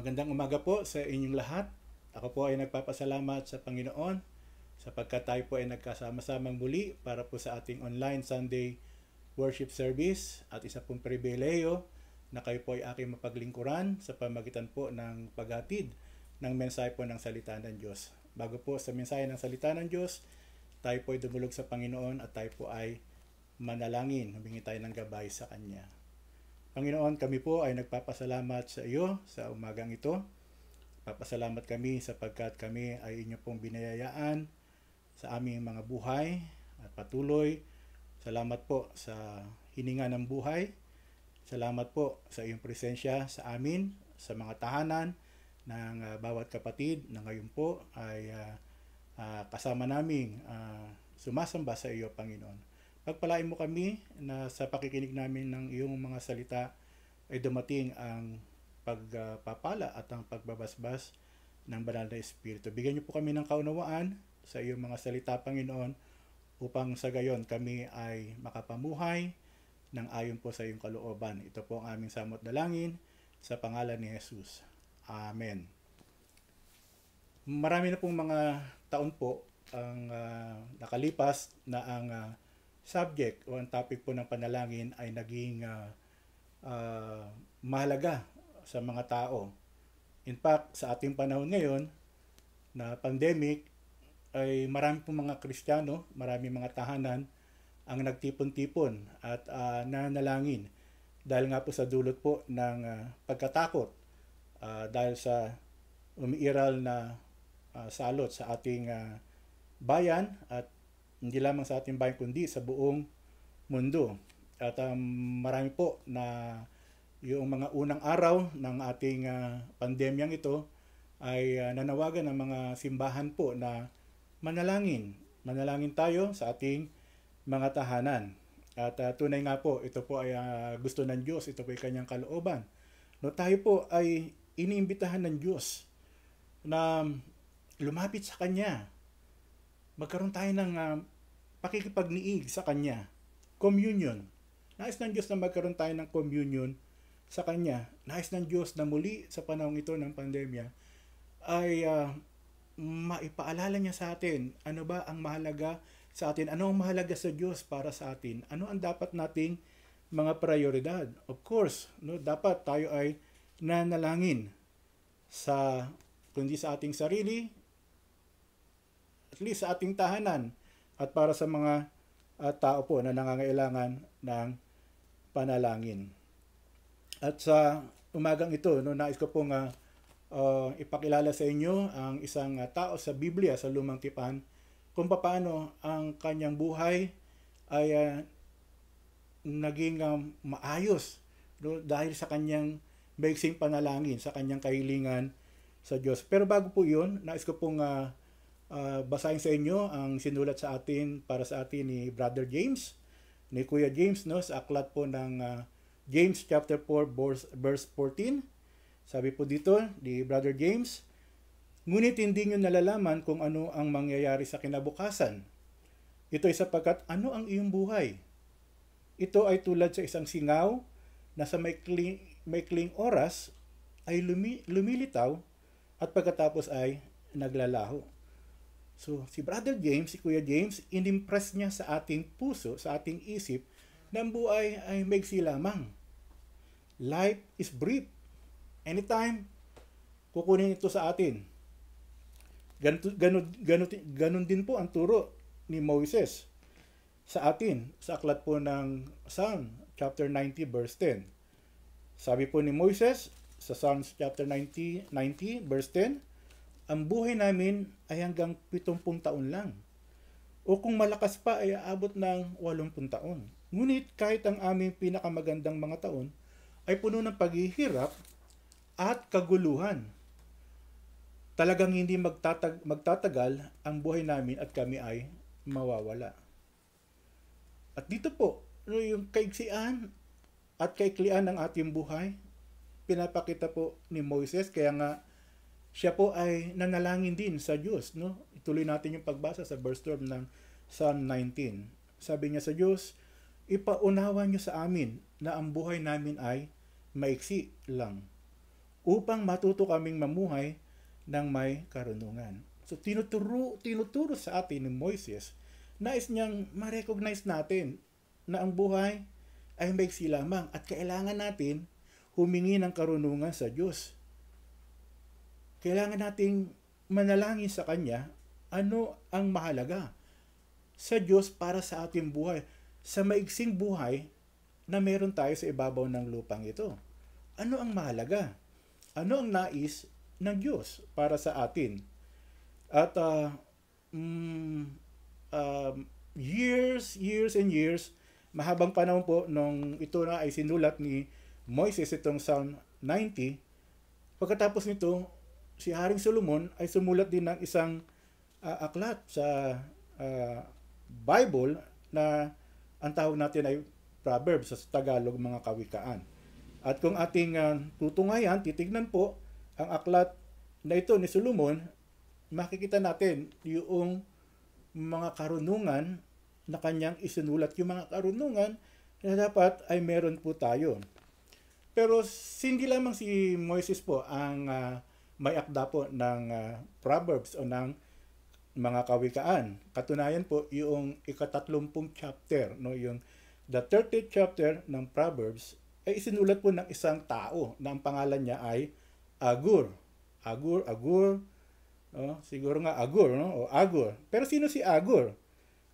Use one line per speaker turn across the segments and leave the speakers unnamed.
Magandang umaga po sa inyong lahat. Ako po ay nagpapasalamat sa Panginoon sapagkat tayo po ay nagkasama-samang muli para po sa ating online Sunday worship service at isa pong pribileyo na kayo po ay aking mapaglingkuran sa pamagitan po ng paghatid ng mensahe po ng salita ng Diyos. Bago po sa mensahe ng salita ng Diyos, tayo po ay dumulog sa Panginoon at tayo po ay manalangin, humingi tayo ng gabay sa Kanya. Panginoon, kami po ay nagpapasalamat sa iyo sa umagang ito. Papasalamat kami sapagkat kami ay inyo pong binayayaan sa aming mga buhay at patuloy. Salamat po sa hininga ng buhay. Salamat po sa iyong presensya sa amin, sa mga tahanan ng bawat kapatid na ngayon po ay kasama naming sumasamba sa iyo, Panginoon. Pagpalain mo kami na sa pakikinig namin ng iyong mga salita ay dumating ang pagpapala at ang pagbabasbas ng banal na Espiritu. Bigyan niyo po kami ng kaunawaan sa iyong mga salita, Panginoon, upang sa gayon kami ay makapamuhay ng ayon po sa iyong kalooban. Ito po ang aming samot dalangin sa pangalan ni Jesus. Amen. Marami na pong mga taon po ang nakalipas na ang subject o ang topic po ng panalangin ay naging mahalaga sa mga tao. In fact, sa ating panahon ngayon na pandemic ay marami pong mga Kristiyano, marami mga tahanan ang nagtipon-tipon at nanalangin dahil nga po sa dulot po ng pagkatakot dahil sa umiiral na salot sa ating bayan at hindi lamang sa ating bayan kundi sa buong mundo. At marami po na yung mga unang araw ng ating pandemyang ito ay nanawagan ng mga simbahan po na manalangin. Manalangin tayo sa ating mga tahanan. At tunay nga po, ito po ay gusto ng Diyos, ito po ay kanyang kalooban. No, tayo po ay iniimbitahan ng Diyos na lumapit sa Kanya. Magkaroon tayo ng pakikipagniig sa Kanya. Communion. Nais ng Diyos na magkaroon tayo ng communion sa Kanya. Nais ng Diyos na muli sa panahong ito ng pandemya ay maipaalala niya sa atin ano ba ang mahalaga sa atin, ano ang mahalaga sa Diyos para sa atin, ano ang dapat nating mga prioridad. Of course, no, dapat tayo ay nanalangin sa kundi sa ating sarili, at least sa ating tahanan, at para sa mga tao po na nangangailangan ng panalangin. At sa umagang ito, no, nais ko pong ipakilala sa inyo ang isang tao sa Biblia, sa Lumang Tipan, kung paano ang kanyang buhay ay naging maayos, no, dahil sa kanyang maiksing panalangin, sa kanyang kahilingan sa Diyos. Pero bago po yun, nais ko pong basahin sa inyo ang sinulat sa atin para sa atin ni Brother James, ni Kuya James, no, sa aklat po ng James chapter 4 verse 14. Sabi po dito ni Brother James, ngunit hindi nyo nalalaman kung ano ang mangyayari sa kinabukasan. Ito ay sapagkat ano ang iyong buhay? Ito ay tulad sa isang singaw na sa maikling oras ay lumilitaw at pagkatapos ay naglalaho. So, si Brother James, si Kuya James, inimpress niya sa ating puso, sa ating isip, na ang buhay ay maigsi lamang. Life is brief. Anytime, kukunin ito sa atin. Ganun din po ang turo ni Moses sa atin, sa aklat po ng Psalm chapter 90 verse 10. Sabi po ni Moses sa Psalms chapter 90 verse 10, ang buhay namin ay hanggang 70 taon lang. O kung malakas pa ay aabot ng 80 taon. Ngunit kahit ang aming pinakamagandang mga taon ay puno ng paghihirap at kaguluhan. Talagang hindi magtatagal ang buhay namin at kami ay mawawala. At dito po, yung kaiksian at kaiklian ng ating buhay, pinapakita po ni Moses, kaya nga siya po ay nanalangin din sa Diyos. No? Ituloy natin yung pagbasa sa verse 12 ng Psalm 19. Sabi niya sa Diyos, ipaunawa niyo sa amin na ang buhay namin ay maiksi lang. upang matuto kaming mamuhay ng may karunungan. So tinuturo sa atin ni Moises, nais niyang ma-recognize natin na ang buhay ay maiksi lamang at kailangan natin humingi ng karunungan sa Diyos. Kailangan nating manalangin sa Kanya ano ang mahalaga sa Diyos para sa ating buhay, sa maiksing buhay na meron tayo sa ibabaw ng lupang ito. Ano ang mahalaga? Ano ang nais ng Diyos para sa atin? At years and years, mahabang panahon po nung ito na ay sinulat ni Moises, itong Psalm 90, pagkatapos nito, si Haring Solomon ay sumulat din ng isang aklat sa Bible na ang tawag natin ay Proverbs, sa Tagalog mga kawikaan. At kung ating tutungayan, titignan po ang aklat na ito ni Solomon, makikita natin yung mga karunungan na kanyang isinulat, yung mga karunungan na dapat ay meron po tayo. Pero hindi lamang si Moises po ang may akda po ng Proverbs o ng mga kawikaan. Katunayan po yung ika-30 chapter, no, yung the 30th chapter ng Proverbs ay isinulat po ng isang tao na ang pangalan niya ay Agur. Agur. Siguro nga Agur, no? O Agur. Pero sino si Agur?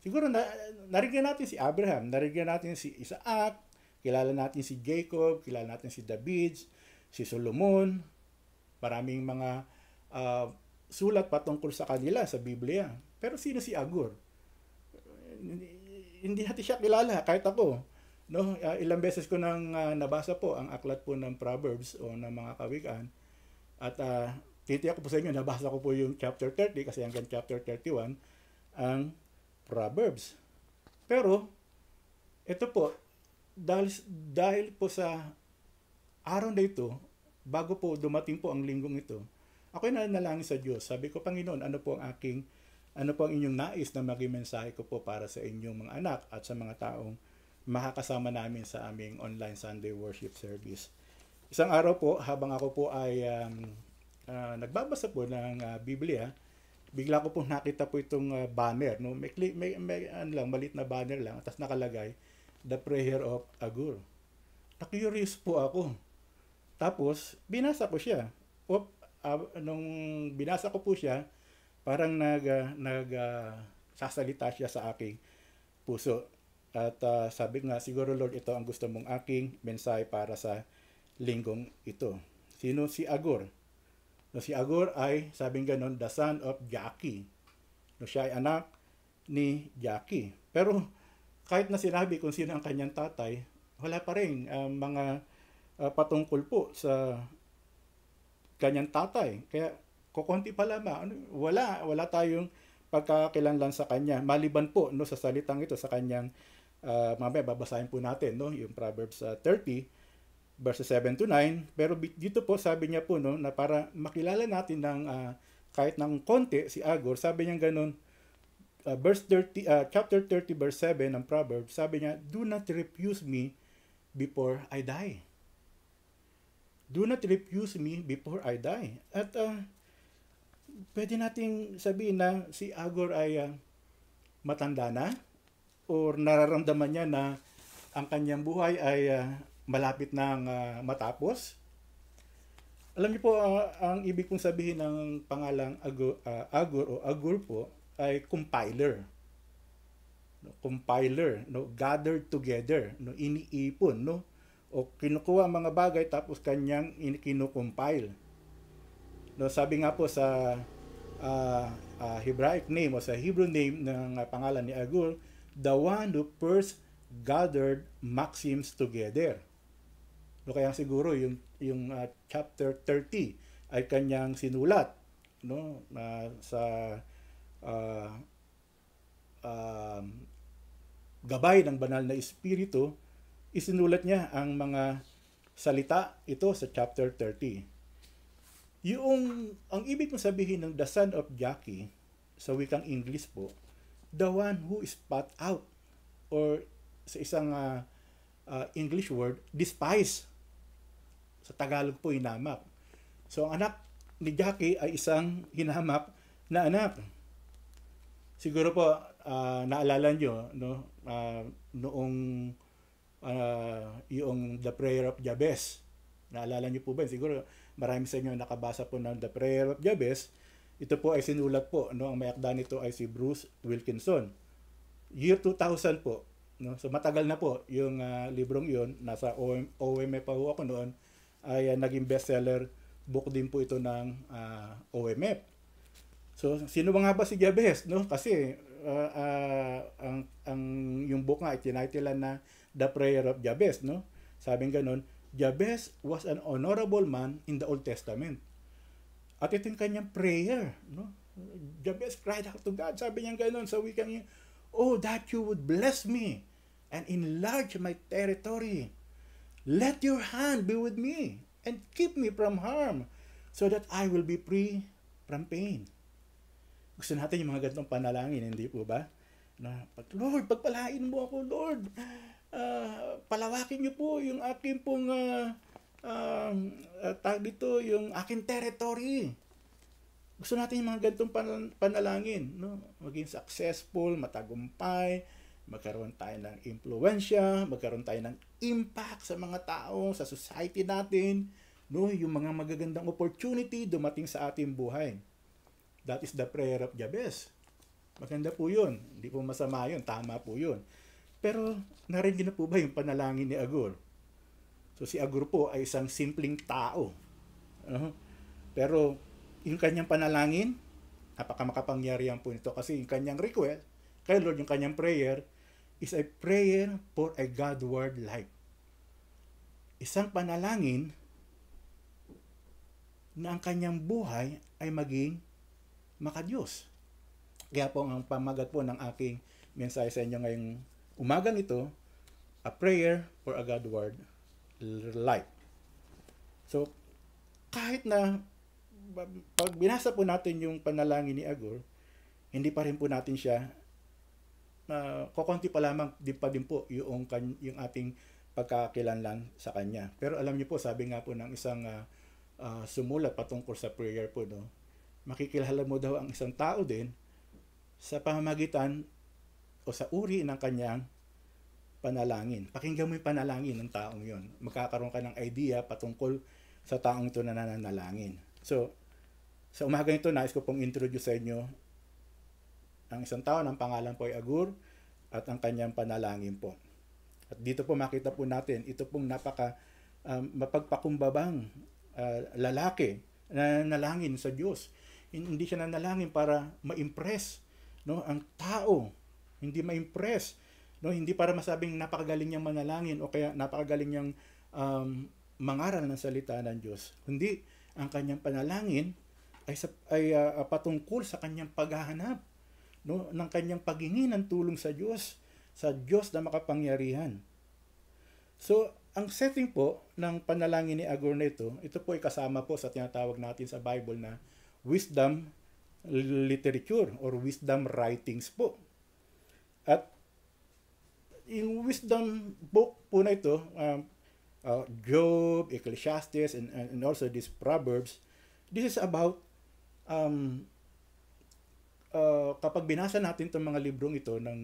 Siguro narinig natin si Abraham, narinig natin si Isaac, kilala natin si Jacob, kilala natin si David, si Solomon. Maraming mga sulat patungkol sa kanila sa Biblia. Pero sino si Agur? Hindi natin siya kilala, kahit ako. No, ilang beses ko nang nabasa po ang aklat po ng Proverbs o ng mga kawikaan. At titiyak ko po sa inyo, nabasa ko po yung chapter 30 kasi hanggang chapter 31 ang Proverbs. Pero ito po, dahil po sa araw na ito, bago po dumating po ang linggong ito, ako'y nanalangin sa Diyos. Sabi ko, Panginoon, ano po ang inyong nais na maging mensahe ko po para sa inyong mga anak at sa mga taong makakasama namin sa aming online Sunday worship service. Isang araw po, habang ako po ay nagbabasa po ng Biblia, bigla ko po nakita po itong banner, no? May malit na banner lang, at nakalagay, The Prayer of Agur. Na-curious po ako. Tapos, binasa ko siya. Nung binasa ko po siya, parang sasalita siya sa aking puso. At sabi nga, siguro Lord, ito ang gusto mong aking mensahe para sa linggong ito. Sino si Agur? No, si Agur ay, sabing ganon, the son of Jaki. No, siya ay anak ni Jaki. Pero kahit na sinabi kung sino ang kanyang tatay, wala pa rin mga patungkol po sa kanyang tatay. Kaya kukunti pa lamang, wala tayong pagkakakilanlan sa kanya. Maliban po no, sa salitang ito, sa kanyang mamaya babasahin po natin no, yung Proverbs 30 verses 7 to 9, pero dito po sabi niya po no, na para makilala natin ng kahit ng konti si Agur, sabi niya ganun, chapter 30 verse 7 ng Proverbs, sabi niya, do not refuse me before I die. Do not refuse me before I die. At pwede nating sabihin na si Agur ay matanda na, or nararamdaman niya na ang kanyang buhay ay malapit nang matapos. Alam niyo po, ang ibig kong sabihin ng pangalang Agur o Agur po ay compiler. No, compiler, no, gathered together, no, iniipon, no, o kinukuha ang mga bagay tapos kanyang kinukompile. No, sabi nga po sa Hebraic name o sa Hebrew name ng pangalan ni Agur, the one who first gathered maxims together. No, kaya siguro yung chapter 30 ay kanyang sinulat no, sa gabay ng banal na espiritu, isinulat niya ang mga salita ito sa chapter 30. Ang ibig kong sabihin ng the son of Jaki sa wikang English po, the one who is spot out, or sa isang English word, despise. Sa Tagalog po inamak. So ang anak ni Jackie ay isang hinamak na anak. Siguro po naalala nyo no noong yung The Prayer of Jabez. Naalala niyo po ba? Siguro marami sa inyo nakabasa po ng The Prayer of Jabez. Ito po ay sinulat po, no? Ang may akda nito ay si Bruce Wilkinson. Year 2000 po. No? So matagal na po yung librong yun. Nasa OMF pa po ako noon. Ay naging bestseller book din po ito ng OMF. So sino ba nga ba si Jabez? No? Kasi ang yung book nga ay tinitlean na The Prayer of Jabez. No? Sabing ganun, Jabez was an honorable man in the Old Testament. At ito yung kanyang prayer. No? Jabez cried out to God. Sabi niya gano'n sa wikang niya, "Oh, that you would bless me and enlarge my territory. Let your hand be with me and keep me from harm so that I will be free from pain." Gusto natin yung mga ganitong panalangin, hindi po ba? Na, Lord, pagpalain mo ako, Lord. Palawakin niyo po yung aking pong tag dito, yung aking territory. Gusto natin yung mga ganitong panalangin, no? Maging successful, matagumpay, magkaroon tayo ng impluwensya, magkaroon tayo ng impact sa mga tao, sa society natin, no? Yung mga magagandang opportunity dumating sa ating buhay. That is the prayer of Jabez. Maganda po yun. Hindi po masama yun. Tama po yun. Pero narinig na po ba yung panalangin ni Agur? So si Agur po ay isang simpleng tao. Pero yung kanyang panalangin, napakamakapangyarihan po nito kasi yung kanyang request, kay Lord, yung kanyang prayer, is a prayer for a Godward life. Isang panalangin na ang kanyang buhay ay maging makadiyos. Kaya po ang pamagat po ng aking mensahe sa inyo ngayong umagang ito, a prayer for a Godward life. So, kahit na pag binasa po natin yung panalangin ni Agur, hindi pa rin po natin siya kokonti pa lamang din po yung ating pagkakakilanlan sa kanya. Pero alam niyo po, sabi nga po ng isang sumulat patungkol sa prayer po, no? Makikilala mo daw ang isang tao din sa pamamagitan o sa uri ng kanyang panalangin. Pakinggan mo yung panalangin ng taong yon. Magkakaroon ka ng idea patungkol sa taong ito na nananalangin. So, sa umaga ito, nais ko pong introduce sa inyo ang isang tao ng pangalan po ay Agur at ang kanyang panalangin po. At dito po makita po natin, ito pong mapagpakumbabang lalaki na nalangin sa Diyos. Hindi siya nanalangin para ma-impress, no, ang tao. Hindi ma-impress, no, hindi para masabing napakagaling niyang manalangin o kaya napakagaling niyang mangaral ng salita ng Diyos. Kundi ang kanyang panalangin ay patungkol sa kanyang paghahanap, no, ng kanyang paghingi ng tulong sa Diyos na makapangyarihan. So, ang setting po ng panalangin ni Agur na ito po ay kasama po sa tinatawag natin sa Bible na wisdom literature or wisdom writings po. At yung wisdom book po na ito, Job, Ecclesiastes, and also these Proverbs, this is about kapag binasa natin itong mga librong ito ng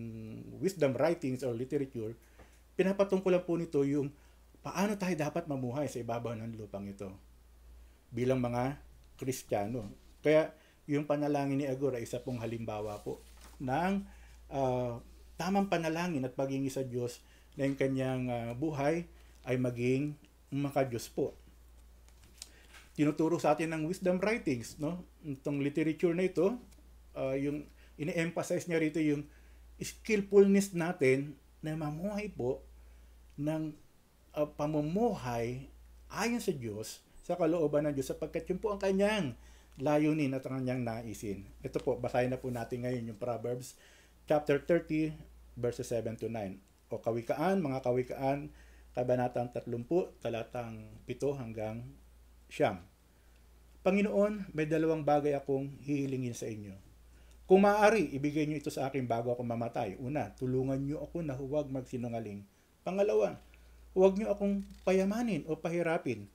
wisdom writings or literature, pinapatungkulan po nito yung paano tayo dapat mamuhay sa ibabaw ng lupang ito bilang mga Kristiyano. Kaya yung panalangin ni Agur ay isa pong halimbawa po ng tamang panalangin at paghingi sa Diyos na yung kanyang buhay ay maging makadiyos po. Tinuturo sa atin ng wisdom writings, no? Itong literature na ito, yung ini-emphasize niya rito yung skillfulness natin na mamuhay po ng pamumuhay ayon sa Diyos, sa kalooban ng Diyos, sapagkat yun po ang kanyang layunin at ang kanyang naisin. Ito po, basahin na po natin ngayon yung Proverbs chapter 30 verses 7 to 9. O Kawikaan, mga Kawikaan, kabanatang 30, talatang 7 hanggang 9. Panginoon, may dalawang bagay akong hihilingin sa inyo. Kung maaari, ibigay niyo ito sa akin bago ako mamatay. Una, tulungan niyo ako na huwag magsinungaling. Pangalawa, huwag niyo akong payamanin o pahirapin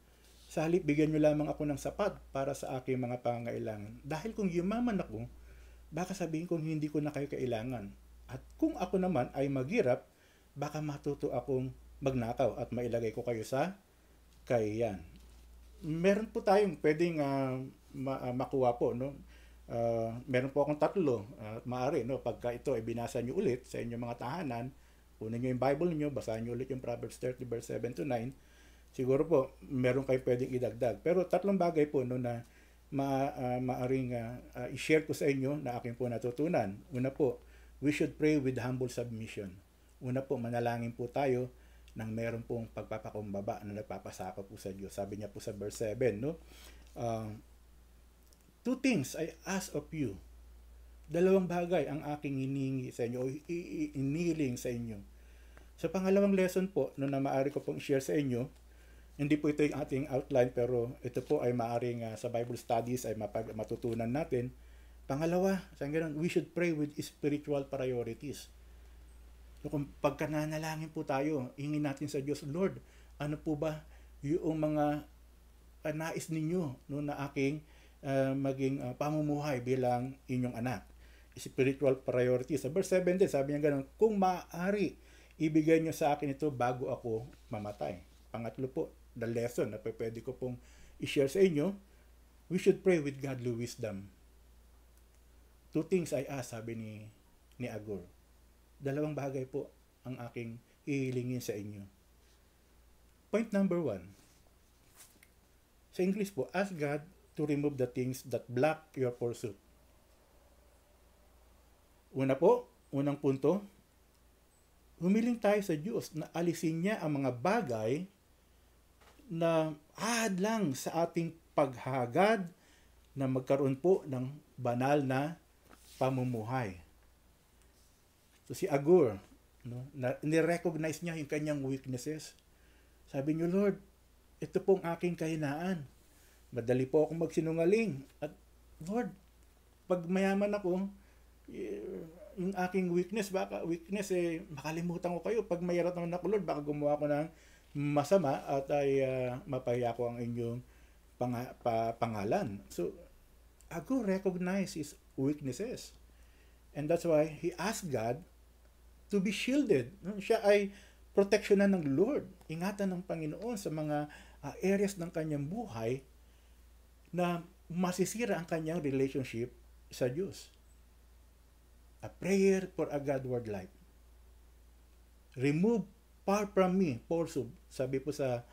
Sa halip, bigyan nyo lamang ako ng sapat para sa aking mga pangangailangan. Dahil kung yumaman ako, baka sabihin kong hindi ko na kayo kailangan. At kung ako naman ay maghirap, baka matuto akong magnakaw at mailagay ko kayo sa kahiyan. Meron po tayong pwedeng makuha po, no? Meron po akong tatlo, maaari, no? Pagka ito ay binasa nyo ulit sa inyong mga tahanan, kunin nyo yung Bible nyo, basahin nyo ulit yung Proverbs 30 verse 7 to 9, siguro po meron kayo pwedeng idagdag. Pero tatlong bagay po, no, na maaring i-share ko sa inyo na aking po natutunan. Una po, we should pray with humble submission. Una po, manalangin po tayo nang meron pong pagpapakumbaba na nagpapasaka po sa Diyos. Sabi niya po sa verse 7, no? Two things I ask of you. Dalawang bagay ang aking hinihingi sa inyo o inihiling sa inyo. Sa pangalawang lesson po, no, na maaari ko pong share sa inyo, hindi po ito yung ating outline, pero ito po ay maaring sa Bible studies ay matutunan natin. Pangalawa, we should pray with spiritual priorities. So, kung pagka nanalangin po tayo, hingin natin sa Diyos, Lord, ano po ba yung mga nais ninyo, no, na aking maging pamumuhay bilang inyong anak? Spiritual priorities. Sa verse 7 din, sabi niya ganun, kung maaari, ibigay niyo sa akin ito bago ako mamatay. Pangatlo po, the lesson na pwede ko pong i-share sa inyo, we should pray with godly wisdom. Two things I ask, sabi ni Agur. Dalawang bagay po ang aking ihilingin sa inyo. Point number 1. Sa English po, ask God to remove the things that block your pursuit. Una po, unang punto, humiling tayo sa Diyos na alisin niya ang mga bagay na hadlang sa ating paghagad na magkaroon po ng banal na pamumuhay. So si Agur, no, ni-recognize niya yung kanyang weaknesses. Sabi niyo, Lord, ito pong aking kahinaan. Madali po akong magsinungaling. At Lord, pag mayaman ako, yung aking weakness, makalimutan ko kayo. Pag mayroon naman ako, Lord, baka gumawa ko ng masama at ay mapahiya ko ang inyong pangalan. So, Agur recognized his weaknesses. And that's why he asked God to be shielded. Siya ay proteksyonan ng Lord. Ingatan ng Panginoon sa mga areas ng kanyang buhay na masisira ang kanyang relationship sa Diyos. A prayer for a Godward life. Remove far from me, pursuit. Sabi po sa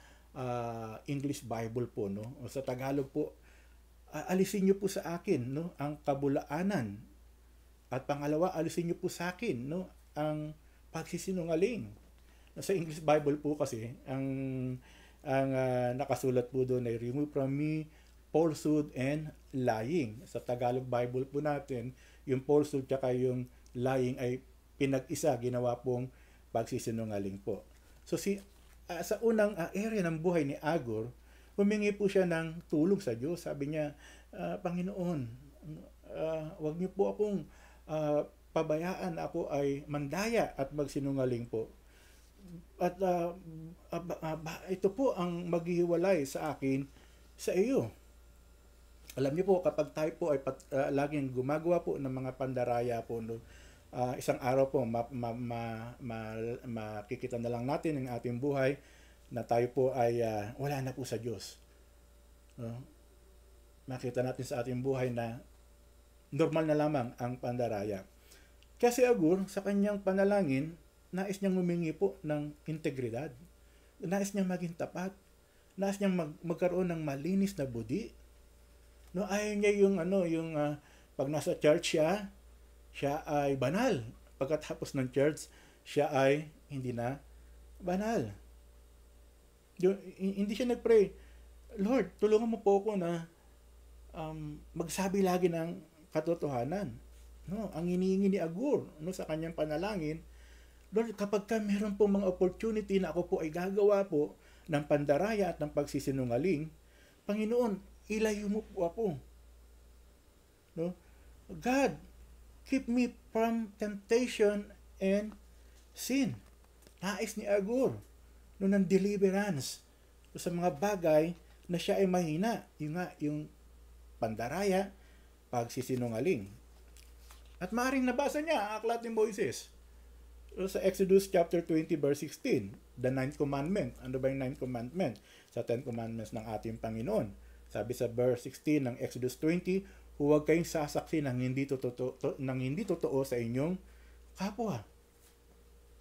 English Bible po, no? O sa Tagalog po, alisin niyo po sa akin, no, ang kabulaanan. At pangalawa, alisin niyo po sa akin, no, ang pagsisinungaling. Sa English Bible po kasi, ang nakasulat po doon ay remove from me falsehood and lying. Sa Tagalog Bible po natin, yung falsehood tsaka yung lying ay pinag-isa, ginawa pong pagsisinungaling po. So sa unang area ng buhay ni Agur, humingi po siya ng tulong sa Diyos. Sabi niya, Panginoon, wag niyo po akong pabayaan ako ay mandaya at magsinungaling po. At ito po ang maghihiwalay sa akin sa iyo. Alam niyo po, kapag tayo po ay laging gumagawa po ng mga pandaraya po, no, isang araw po makikita na lang natin ang ating buhay na tayo po ay wala na po sa Diyos. Makita natin sa ating buhay na normal na lamang ang pandaraya. Kasi Agur, sa kanyang panalangin, nais niyang humingi po ng integridad. Nais niyang maging tapat. Nais niyang magkaroon ng malinis na budi. No, ayaw niya yung pag nasa church siya ay banal. Pagkatapos ng church, siya ay hindi na banal. Hindi siya nagpray, Lord, tulungan mo po ako na magsabi lagi ng katotohanan. No, ang hinihingi ni Agur, no, sa kanyang panalangin, Lord, kapag meron po mga opportunity na ako po ay gagawa po ng pandaraya at ng pagsisinungaling, Panginoon, ilayo mo po ako. No? God, keep me from temptation and sin. Nais ni Agur, no, ng deliverance sa mga bagay na siya ay mahina. Yung pandaraya, pagsisinungaling. At maaaring nabasa niya ang aklat ni Moises. Sa Exodus chapter 20 verse 16, the ninth commandment. Ano ba yung ninth commandment? Sa 10 commandments ng ating Panginoon. Sabi sa verse 16 ng Exodus 20, huwag kayong sasaksi ng hindi totoo sa inyong kapwa.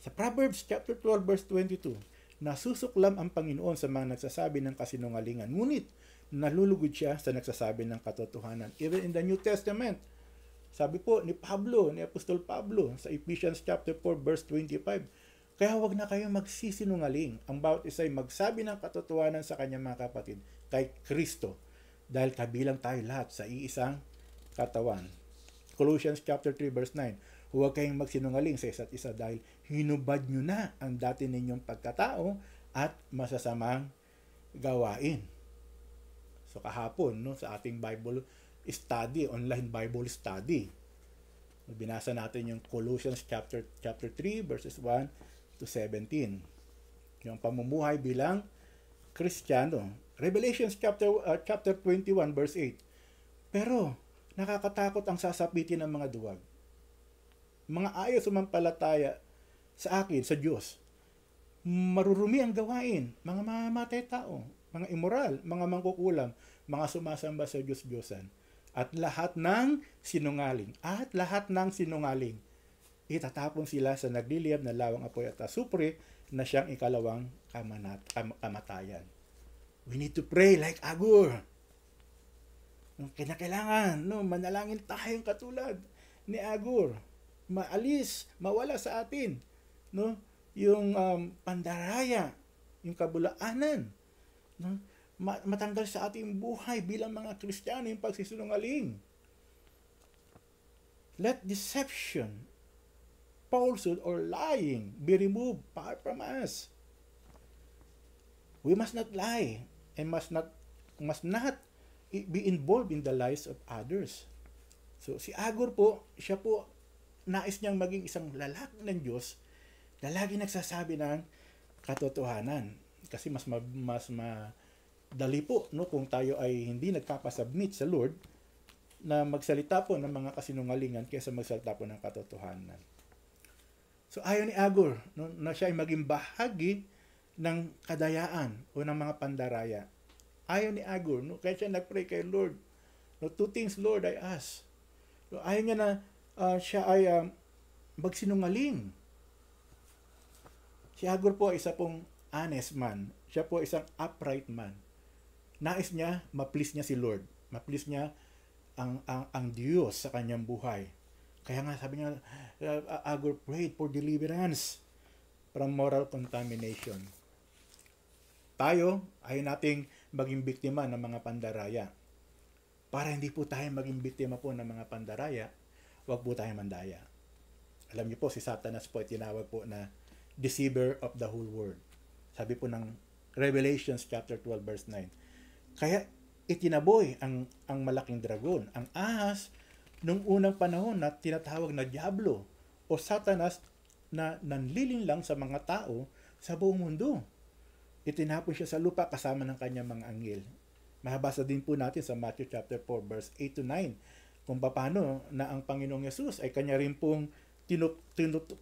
Sa Proverbs chapter 12 verse 22, nasusuklam ang Panginoon sa mga nagsasabi ng kasinungalingan, ngunit nalulugod siya sa nagsasabi ng katotohanan. Even in the New Testament, sabi po ni Apostol Pablo sa Ephesians chapter 4 verse 25, kaya huwag na kayong magsisinungaling. Ang bawat isa ay magsabi ng katotohanan sa kanyang mga kapatid kay Kristo, dahil kabilang tayo lahat sa iisang katawan. Colossians chapter 3 verse 9, huwag kayong magsinungaling sa isa't isa dahil hinubad nyo na ang dati ninyong pagkatao at masasamang gawain. So kahapon, sa ating Bible study, online Bible study, binasa natin yung Colossians chapter 3 verses 1 to 17. Yung pamumuhay bilang Kristiyano. Revelations chapter 21 verse 8. Pero nakakatakot ang sasapitin ng mga duwag. Mga ayaw sumampalataya sa akin, sa Diyos. Marurumi ang gawain, mga mamamatay tao, mga immoral, mga mangkukulam, mga sumasamba sa Diyos-Diyosan. At lahat ng sinungaling. Itatapon sila sa nagliliyab na lawang apoy at asupre na siyang ikalawang kamatayan. We need to pray like Agur. Kinakailangan, manalangin tayong katulad ni Agur. Mawala sa atin, yung pandaraya, yung kabulaanan, matanggal sa ating buhay bilang mga Kristiyano yung pagsisinungaling. Let deception, falsehood, or lying be removed far from us. We must not lie and must not be involved in the lives of others. So si Agur po, siya po nais niyang maging isang lalaki ng Diyos na lagi nagsasabi ng katotohanan. Kasi mas madali po, kung tayo ay hindi nagpapasubmit sa Lord, na magsalita po ng mga kasinungalingan kaysa magsalita po ng katotohanan. So ayaw ni Agur, na siya ay maging bahagi ng kadayaan o ng mga pandaraya. Ayaw ni Agur, kaya siya nagpray kay Lord. Two things, Lord, I ask. So, ayaw niya na siya ay magsinungaling. Si Agur po isa pong honest man. Siya po isang upright man. Nais niya, ma-please niya si Lord. Ma-please niya ang Diyos sa kanyang buhay. Kaya nga sabi niya, Agur prayed for deliverance from moral contamination. Tayo ay nating maging biktima ng mga pandaraya. Para hindi po tayo maging biktima po ng mga pandaraya, huwag po tayo mandaya. Alam niyo po, si Satanas po ay tinawag po na deceiver of the whole world. Sabi po ng Revelations chapter 12 verse 9. Kaya itinaboy ang malaking dragon, ang ahas, nung unang panahon na tinatawag na Diablo o Satanas na nanlilinlang sa mga tao sa buong mundo. Itinapon siya sa lupa kasama ng kanyang mga anghel. Mahabasa din po natin sa Matthew chapter 4 verse 8 to 9 kung paano na ang Panginoong Yesus ay kanya rin pong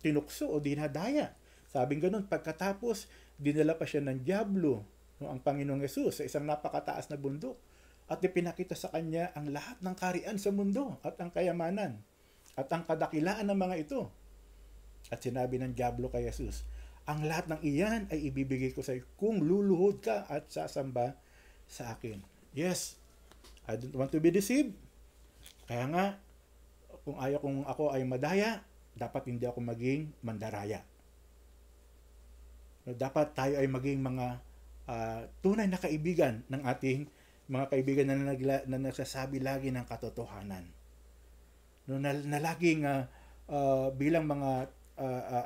tinukso o dinadaya. Sabing ganun, pagkatapos dinala pa siya ng Diablo, ang Panginoong Yesus, sa isang napakataas na bundok at ipinakita sa kanya ang lahat ng kaharian sa mundo at ang kayamanan at ang kadakilaan ng mga ito. At sinabi ng Diablo kay Jesus, ang lahat ng iyan ay ibibigay ko sa iyo kung luluhod ka at sasamba sa akin. Yes, I don't want to be deceived. Kaya nga, kung ako ay madaya, dapat hindi ako maging mandaraya. Dapat tayo ay maging mga tunay na kaibigan ng ating mga kaibigan na nagsasabi lagi ng katotohanan. Na laging bilang mga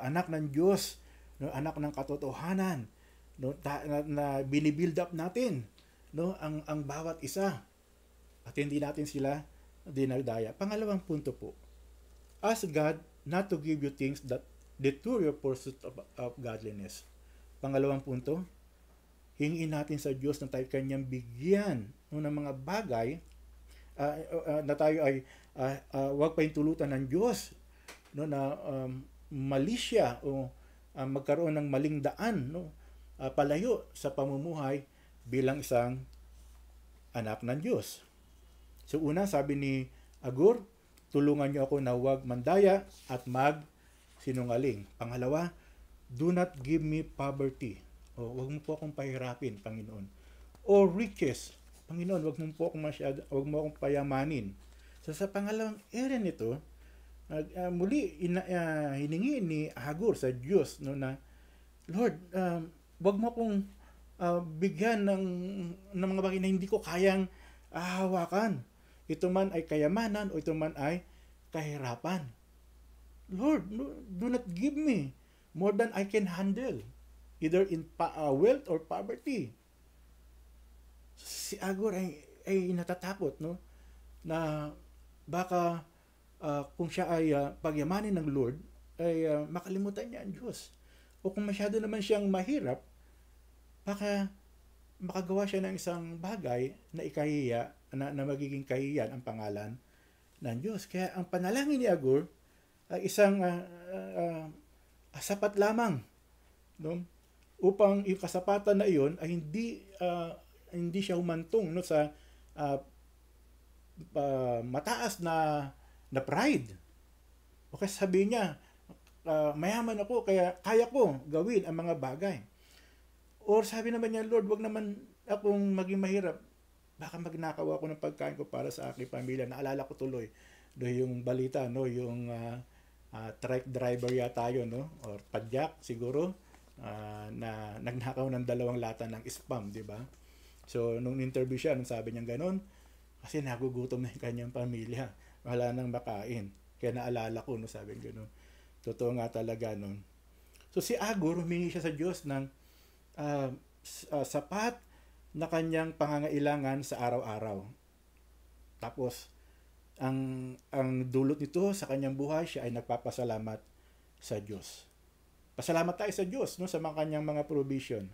anak ng Diyos, anak ng katotohanan, na binibuild up natin ang bawat isa at hindi natin sila dinagdaya. Pangalawang punto po, ask God not to give you things that deter your pursuit of godliness. Pangalawang punto, hingin natin sa Diyos na tayo kanyang bigyan ng mga bagay na tayo ay wag pahintulutan ng Diyos no, na mali siya o magkaroon ng maling daan, no, palayo sa pamumuhay bilang isang anak ng Diyos. So una, sabi ni Agur, tulungan niyo ako na huwag mandaya at magsinungaling. Pangalawa, do not give me poverty. O huwag mo po akong pahirapin, Panginoon. Or riches. Panginoon, huwag mo akong payamanin. So sa pangalawang area nito, muli hiningi ni Agur sa Diyos no, na Lord, wag mo akong bigyan ng mga bagay na hindi ko kayang hawakan. Ito man ay kayamanan o ito man ay kahirapan. Lord, do not give me more than I can handle, either in wealth or poverty. Si Agur ay natatakot, no, na baka kung siya ay pagyamanin ng Lord, ay makalimutan niya ang Diyos. O kung masyado naman siyang mahirap, baka makagawa siya ng isang bagay na ikahiya, na magiging kahiyan ang pangalan ng Diyos. Kaya ang panalangin ni Agur ay isang sapat lamang, no? Upang yung kasapatan na iyon ay hindi siya humantong, no, sa mataas na pride. O kasi sabi niya, mayaman ako, kaya kaya ko gawin ang mga bagay. Or sabi naman niya, Lord, wag naman akong maging mahirap. Baka magnakaw ako ng pagkain ko para sa aking pamilya. Naalala ko tuloy yung balita, no, yung truck driver yata yun, no, or padyak siguro, na nagnakaw ng 2 lata ng spam, di ba? So nung interview siya, nung sabi niya gano'n, kasi nagugutom na yung kanyang pamilya, wala nang makain. Kaya naalala ko, no, sabi niya gano'n. Totoo nga talaga nun. So si Agur, humingi siya sa Diyos ng sapat na kanyang pangangailangan sa araw-araw. Tapos ang dulot nito sa kanyang buhay, siya ay nagpapasalamat sa Diyos. Pasalamat tayo sa Diyos, no, sa kanyang mga provision.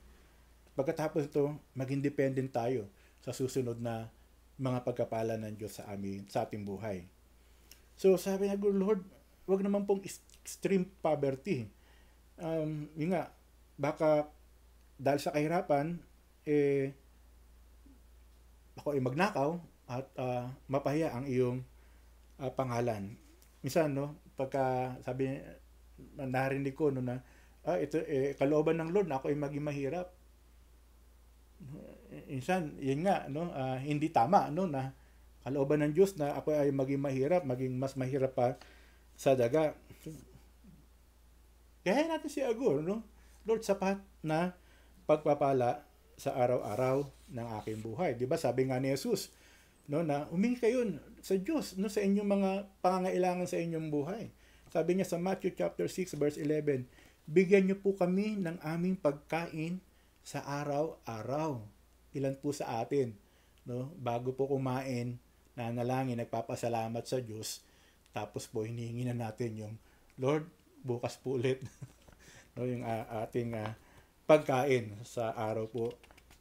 Pagkatapos ito, maging dependent tayo sa susunod na mga pagkapala ng Diyos sa ating buhay. So sabi niya, Lord, wag naman pong extreme poverty. Yun nga, baka dahil sa kahirapan, ako ay magnakaw at mapahiya ang iyong pangalan. Minsan, no, pagka sabi, narinig ko, no, na ito kalooban ng Lord na ako ay maging mahirap. Minsan, yun nga, no, hindi tama, no, na kalooban ng Diyos na ako ay maging mahirap, maging mas mahirap pa sa daga. Kaya natin si Agur, no? Lord, sapat na pagpapala sa araw-araw ng aking buhay. 'Di ba? Sabi nga ni Jesus, no, na humingi kayo sa Diyos, no, sa inyong mga pangangailangan sa inyong buhay. Sabi niya sa Matthew chapter 6 verse 11, bigyan niyo po kami ng aming pagkain sa araw-araw. Ilan po sa atin, no, bago po kumain, nanalangin, nagpapasalamat sa Diyos, tapos po hinihingi na natin yung Lord, bukas po ulit no, yung ating pagkain sa araw po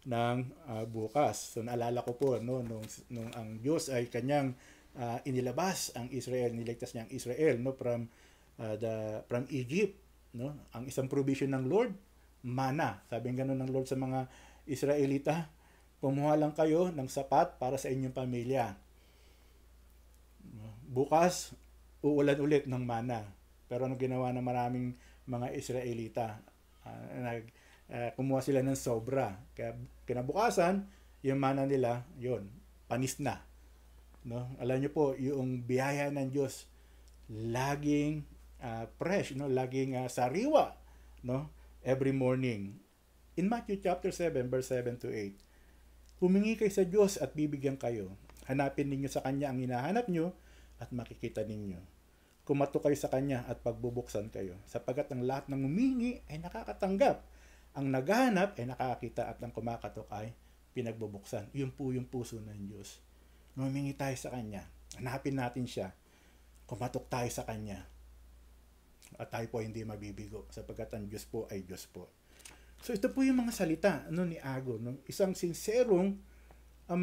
ng bukas. So naalala ko po, no, nung ang Diyos ay kanyang inilabas ang Israel, niligtas niya ang Israel, no, from Egypt, no, ang isang provision ng Lord, mana. Sabi ganoon ng Lord sa mga Israelita, kumuha lang kayo ng sapat para sa inyong pamilya. Bukas uulan ulit ng mana. Pero ano ginawa ng maraming mga Israelita? Kumuha sila ng sobra. Kaya kinabukasan, yung mana nila, yun, panis na. No? Alam niyo po, yung biyaya ng Diyos, laging fresh, no? Laging sariwa, no? Every morning. In Matthew chapter 7, verse 7 to 8, humingi kayo sa Diyos at bibigyan kayo. Hanapin ninyo sa Kanya ang hinahanap nyo at makikita ninyo. Kumato kayo sa Kanya at pagbubuksan kayo. Sapagkat ang lahat ng humingi ay nakakatanggap. Ang naghahanap ay nakakakita at ang kumakatok ay pinagbubuksan. Yun po yung puso ng Diyos. Humingi tayo sa Kanya. Hanapin natin siya. Kumatok tayo sa Kanya. At tayo po hindi mabibigo. Sapagkat ang Diyos po ay Diyos po. So ito po yung mga salita ni Agur, no? Isang sinserong ang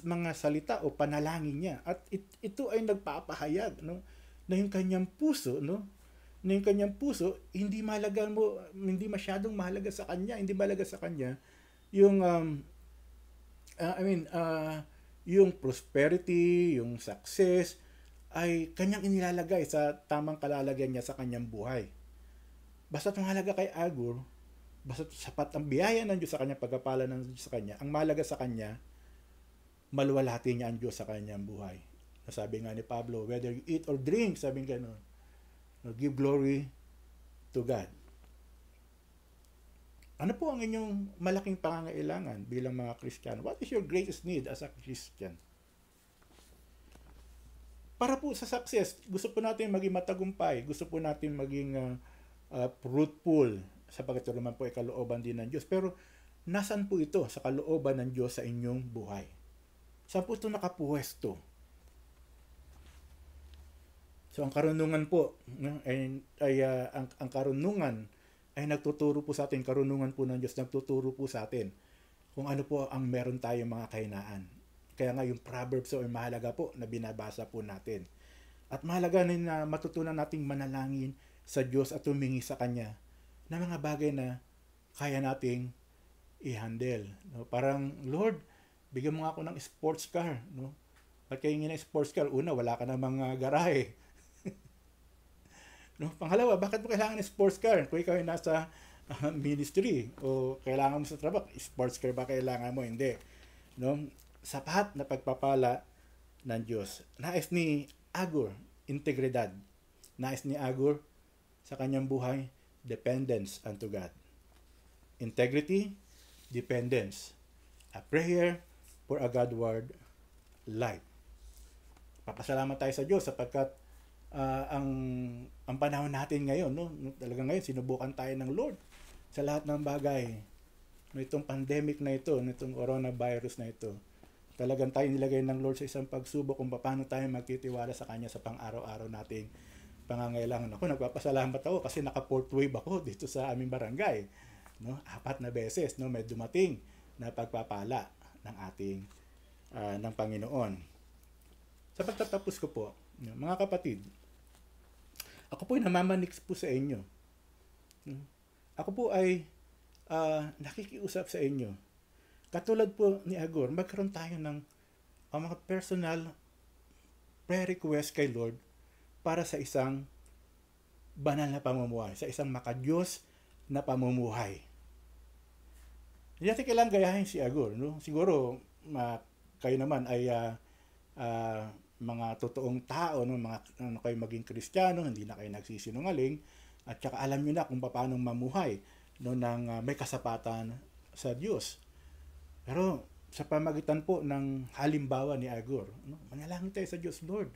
mga salita o panalangin niya, at ito ay nagpapahayag, no, na yung kanyang puso, no, na yung kanyang puso hindi masyadong mahalaga sa kanya, hindi mahalaga sa kanya yung I mean yung prosperity, yung success ay kanyang inilalagay sa tamang kalalagyan niya sa kanyang buhay. Basta mahalaga kay Agur, basta sapat ang biyaya ng Diyos sa kanya, pagpapala ng Diyos sa kanya, ang mahalaga sa kanya, maluwalhati niya ang Diyos sa kanyang buhay. Sabi nga ni Pablo, whether you eat or drink, sabi nga gano'n, give glory to God. Ano po ang inyong malaking pangangailangan bilang mga Kristiyano? What is your greatest need as a Christian? Para po sa success, gusto po natin maging matagumpay, gusto po natin maging fruitful, sapagkat ito naman po ay kalooban din ng Diyos. Pero nasan po ito sa kalooban ng Diyos sa inyong buhay? Saan po ito nakapuwesto? So ang karunungan po ang karunungan ay nagtuturo po sa atin, karunungan po ng Diyos nagtuturo po sa atin kung ano po ang meron tayong mga kahinaan. Kaya nga yung Proverbs ay mahalaga po na binabasa po natin. At mahalaga na matutunan nating manalangin sa Diyos at humingi sa Kanya na mga bagay na kaya nating i-handle. No? Parang, Lord, bigyan mo nga ako ng sports car. No? Ba't kayo ng sports car? Una, wala ka na mga garahe. No? Pangalawa, bakit mo kailangan ng sports car? Kung ikaw ay nasa ministry o kailangan mo sa trabaho, sports car ba kailangan mo? Hindi. No? Sapat na pagpapala ng Diyos. Nais ni Agur, integridad. Nais ni Agur sa kanyang buhay, dependence unto God. Integrity, dependence. A prayer for a Godward life. Papasalamat tayo sa Diyos sapagkat ang panahon natin ngayon, no? Talagang ngayon, sinubukan tayo ng Lord sa lahat ng bagay. No, itong pandemic na ito, itong coronavirus na ito, talagang tayo nilagay ng Lord sa isang pagsubok kung paano tayo magtitiwala sa Kanya sa pang-araw-araw nating pangangailangan. Ako, nagpapasalamat ako kasi naka-fourth wave ako dito sa aming barangay. No? 4 na beses, no? May dumating na pagpapala ng ating ng Panginoon. Sa pagtatapos ko po, mga kapatid, ako po ay namamanix po sa inyo. Ako po ay nakikiusap sa inyo. Katulad po ni Agur, magkaroon tayo ng mga personal prayer request kay Lord para sa isang banal na pamumuhay, sa isang makadiyos na pamumuhay. Hindi natin kailangan gayahin si Agur. No? Siguro, kayo naman ay mga totoong tao, no? Kayo maging Kristiyano, hindi na kayo nagsisinungaling, at saka alam nyo na kung paano mamuhay, no, ng may kasapatan sa Diyos. Pero sa pamagitan po ng halimbawa ni Agur, no, manalangin tayo sa Diyos, Lord.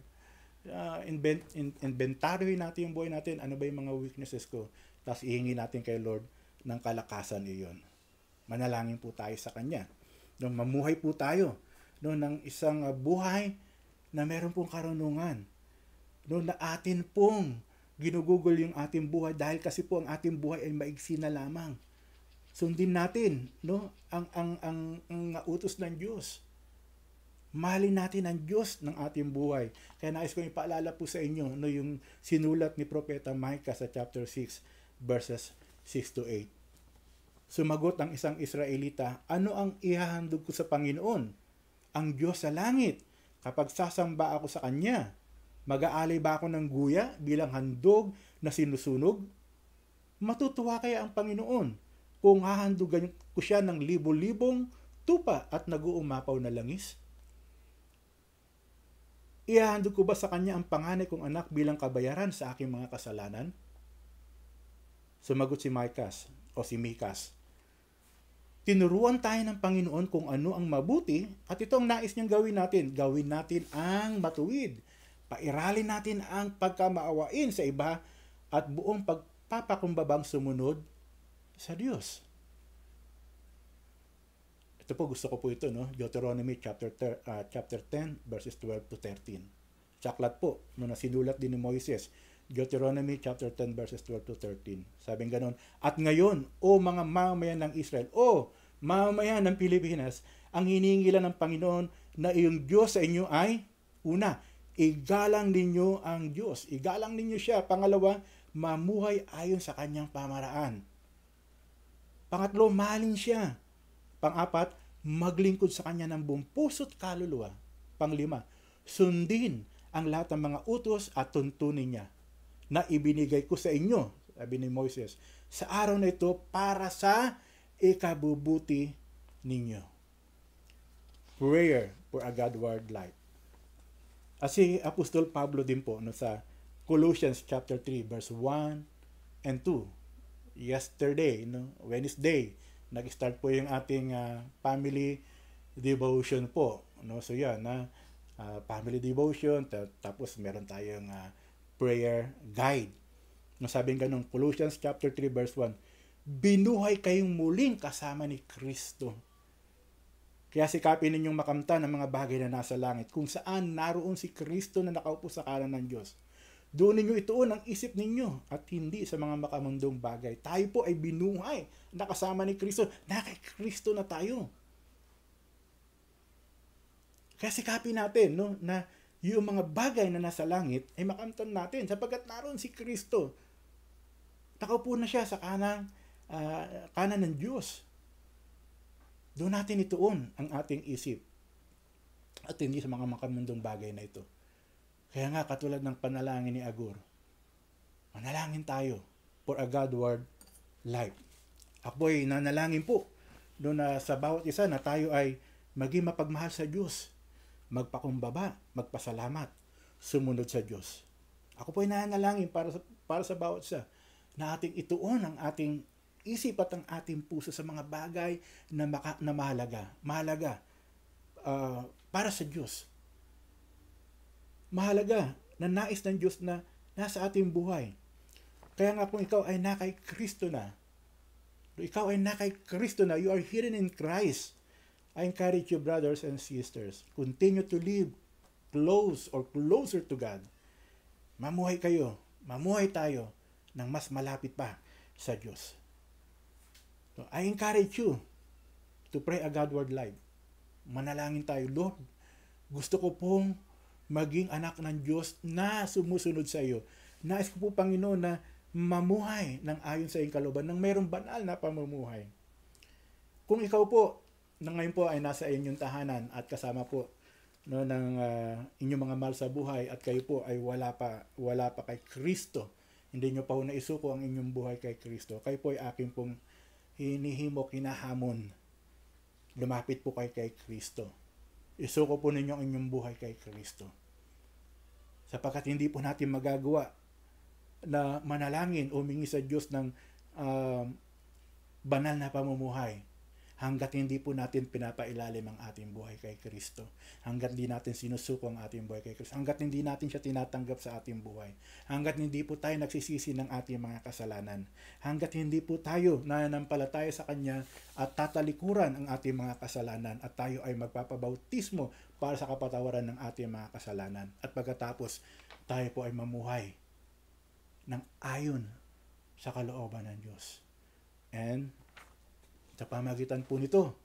Inventaryoin natin yung buhay natin, ano ba yung mga weaknesses ko, tapos ihingi natin kay Lord ng kalakasan iyon. Manalangin po tayo sa Kanya. No, mamuhay po tayo, no, ng isang buhay na meron pong karunungan. No, na atin pong ginugugol yung ating buhay dahil kasi po ang ating buhay ay maigsi na lamang. Sundin natin, no, ang utos ng Diyos. Mahalin natin ang Diyos ng ating buhay. Kaya nais ko ipaalala po sa inyo, no, yung sinulat ni Propeta Micah sa chapter 6 verses 6 to 8. Sumagot ang isang Israelita, ano ang ihahandog ko sa Panginoon? Ang Diyos sa langit. Kapag sasamba ako sa Kanya, mag-aalay ba ako ng guya bilang handog na sinusunog? Matutuwa kaya ang Panginoon kung hahandugan ko siya ng libo-libong tupa at nag-uumapaw na langis? Ihahandog ko ba sa Kanya ang panganay kong anak bilang kabayaran sa aking mga kasalanan? Sumagot si Mikas. Tinuruan tayo ng Panginoon kung ano ang mabuti at ito ang nais niyang gawin natin. Gawin natin ang matuwid. Pairalin natin ang pagkamaawain sa iba at buong pagpapakumbabang sumunod sa Diyos. Ito po, gusto ko po ito, no? Deuteronomy chapter 10 verses 12 to 13. Tsaklat po, no, na sinulat din ni Moises Deuteronomy chapter 10 verses 12 to 13. Sabing ganun, at ngayon, o mga mamamayan ng Israel, o mamamayan ng Pilipinas, ang hinihingi lang ng Panginoon na iyong Diyos sa inyo ay, una, igalang ninyo ang Diyos. Igalang ninyo siya. Pangalawa, mamuhay ayon sa kanyang pamaraan. Pangatlo, mahalin siya. Pang-apat, maglingkod sa kanya ng buong puso't kaluluwa. Panglima, sundin ang lahat ng mga utos at tuntunin niya na ibinigay ko sa inyo, sabi ni Moises, sa araw na ito para sa ikabubuti ninyo. Prayer for a Godward life. As si Apostol Pablo din po sa Colossians chapter 3 verse 1 and 2. Yesterday, Wednesday, nag-start po yung ating family devotion po. So yan, family devotion, tapos meron tayong prayer guide. Sabing ganun, Colossians chapter 3 verse 1, binuhay kayong muling kasama ni Kristo. Kaya sikapin ninyong makamtan ang mga bagay na nasa langit, kung saan naroon si Kristo na nakaupo sa kanan ng Diyos. Doon ninyo ituon ang isip ninyo at hindi sa mga makamundong bagay. Tayo po ay binuhay, nakasama ni Kristo, na kay Kristo na tayo. Kaya sikapin natin na yung mga bagay na nasa langit ay makamtan natin sapagkat naroon si Kristo. Nakaupo na siya sa kanan ng Diyos. Doon natin ituon ang ating isip at hindi sa mga makamundong bagay na ito. Kaya nga, katulad ng panalangin ni Agur, manalangin tayo for a Godward life. Ako ay nanalangin po doon na sa bawat isa na tayo ay maging mapagmahal sa Diyos, magpakumbaba, magpasalamat, sumunod sa Diyos. Ako po ay nanalangin para sa bawat isa na ating ituon ang ating isip at ang ating puso sa mga bagay na mahalaga para sa Diyos. Mahalaga na nais ng Diyos na nasa ating buhay. Kaya nga kung ikaw ay nakay Kristo na, you are hidden in Christ. I encourage you, brothers and sisters, continue to live close or closer to God. Mamuhay tayo ng mas malapit pa sa Diyos. So, I encourage you to pray a Godward life. Manalangin tayo, Lord, gusto ko pong maging anak ng Diyos na sumusunod sa iyo. Nais ko po, Panginoon, na mamuhay ng ayon sa iyong kalooban, ng mayroong banal na pamumuhay. Kung ikaw po, na ngayon po ay nasa inyong tahanan at kasama po ng inyong mga mahal sa buhay at kayo po ay wala pa kay Kristo, hindi nyo pa naisuko ang inyong buhay kay Kristo, kayo po ay aking pong hinihimok, hinahamon, lumapit po kay Kristo. Isuko po ninyo ang inyong buhay kay Kristo. Sapagkat hindi po natin magagawa na manalangin o humingi sa Diyos ng banal na pamumuhay hanggat hindi po natin pinapailalim ang ating buhay kay Kristo. Hanggat hindi natin sinusuko ang ating buhay kay Kristo. Hanggat hindi natin siya tinatanggap sa ating buhay. Hanggat hindi po tayo nagsisisi ng ating mga kasalanan. Hanggat hindi po tayo nananampalataya sa Kanya at tatalikuran ang ating mga kasalanan at tayo ay magpapabautismo para sa kapatawaran ng ating mga kasalanan. At pagkatapos, tayo po ay mamuhay ng ayon sa kalooban ng Diyos. And sa pamagitan po nito,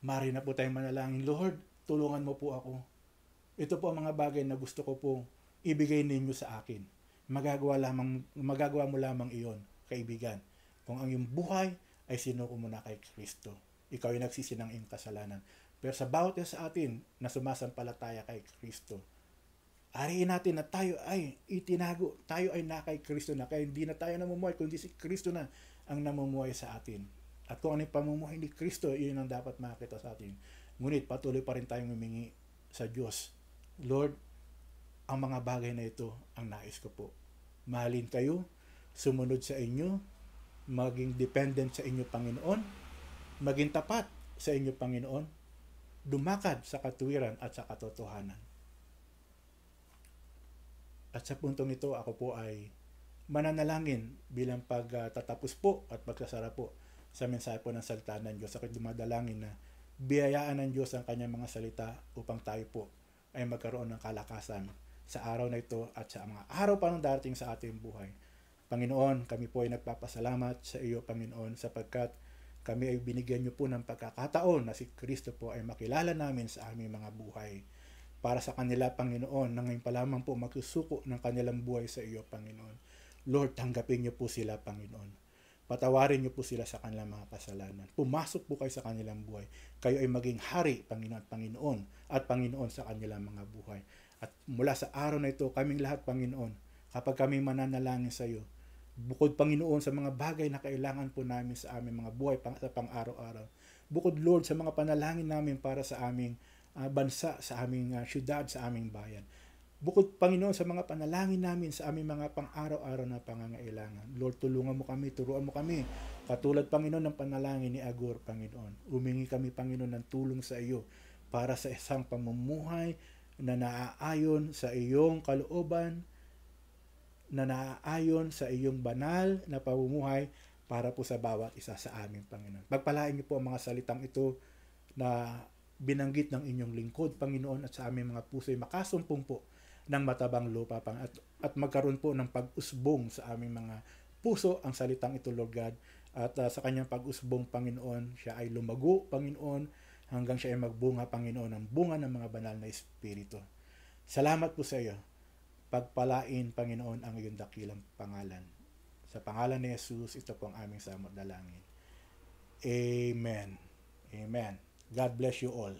mari na po tayong manalangin, Lord, tulungan mo po ako. Ito po ang mga bagay na gusto ko po ibigay ninyo sa akin. Magagawa mo lamang iyon, kaibigan. Kung ang iyong buhay ay sinuko mo na kay Kristo. Ikaw ay nagsisi ng iyong kasalanan. Pero sa bawat isa sa atin na sumasampalataya kay Kristo, ariin natin na tayo ay itinago, tayo ay na kay Kristo na, kaya hindi na tayo namumuhay, kundi si Kristo na ang namumuhay sa atin. At kung ano yung pamumuhay ni Kristo, yun ang dapat makita sa atin. Ngunit patuloy pa rin tayong humingi sa Diyos. Lord, ang mga bagay na ito ang nais ko po. Mahalin kayo, sumunod sa inyo, maging dependent sa inyo, Panginoon, maging tapat sa inyo, Panginoon, dumakad sa katuwiran at sa katotohanan. At sa puntong ito, ako po ay mananalangin bilang pagtatapos po at pagsasara po sa mensahe po ng salita ng Diyos. Ako'y dumadalangin na biyayaan ng Diyos ang kanyang mga salita upang tayo po ay magkaroon ng kalakasan sa araw na ito at sa mga araw pa nang darating sa ating buhay. Panginoon, kami po ay nagpapasalamat sa iyo, Panginoon, sapagkat kami ay binigyan niyo po ng pagkakataon na si Kristo po ay makilala namin sa aming mga buhay. Para sa kanila, Panginoon, na ngayon pa lamang po magsusuko ng kanilang buhay sa iyo, Panginoon. Lord, tanggapin niyo po sila, Panginoon. Patawarin niyo po sila sa kanilang mga kasalanan. Pumasok po kayo sa kanilang buhay. Kayo ay maging hari, Panginoon at Panginoon sa kanilang mga buhay. At mula sa araw na ito, kaming lahat, Panginoon, kapag kami mananalangin sa iyo, bukod, Panginoon, sa mga bagay na kailangan po namin sa aming mga buhay sa pang-araw-araw. Bukod, Lord, sa mga panalangin namin para sa aming bansa, sa aming syudad, sa aming bayan. Bukod, Panginoon, sa mga panalangin namin sa aming mga pang-araw-araw na pangangailangan. Lord, tulungan mo kami, turuan mo kami. Katulad, Panginoon, ng panalangin ni Agur, Panginoon. Umingi kami, Panginoon, ng tulong sa iyo para sa isang pamumuhay na naaayon sa iyong kalooban, na naaayon sa iyong banal na pamumuhay para po sa bawat isa sa aming Panginoon. Pagpalain niyo po ang mga salitang ito na binanggit ng inyong lingkod, Panginoon, at sa aming mga puso ay makasumpong po ng matabang lupa, at magkaroon po ng pag-usbong sa aming mga puso ang salitang ito, Lord God, at sa kanyang pag-usbong, Panginoon, siya ay lumago, Panginoon, hanggang siya ay magbunga, Panginoon, ang bunga ng mga banal na espiritu. Salamat po sa iyo. Pagpalain, Panginoon, ang iyong dakilang pangalan. Sa pangalan ni Jesus, ito po ang aming samot dalangin. Amen. Amen. God bless you all.